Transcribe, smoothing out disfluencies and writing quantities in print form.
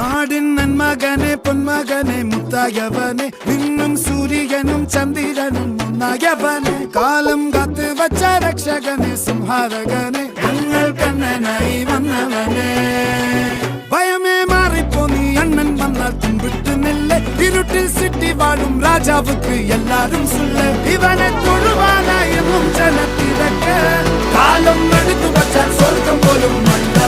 നാടിൻ നന്മകനെ പൊന്മകനെ മുത്തായവനെ നിന്നും സൂര്യനും ചന്ദ്രനും ഒന്നായവനെ കാലം കാത്ത് വച്ച രക്ഷകനെ സംഹാരകനെ ഞങ്ങൾ കണ്ണനായി വന്നവനെ ഭയമേ മാറിപ്പോ നീ അണ്ണൻ വന്നാൽ തുമ്പിട്ട് നെല്ല് ഇരുട്ടിൽ സിറ്റി വാഴും രാജാവുക്ക് എല്ലാരും സുല്ല് ഇവനെ തൊഴുവാനായും ജനത്തിരക്ക് കാലം എടുത്തു വച്ചാൽ സ്വർഗം പോലും മണ്ണ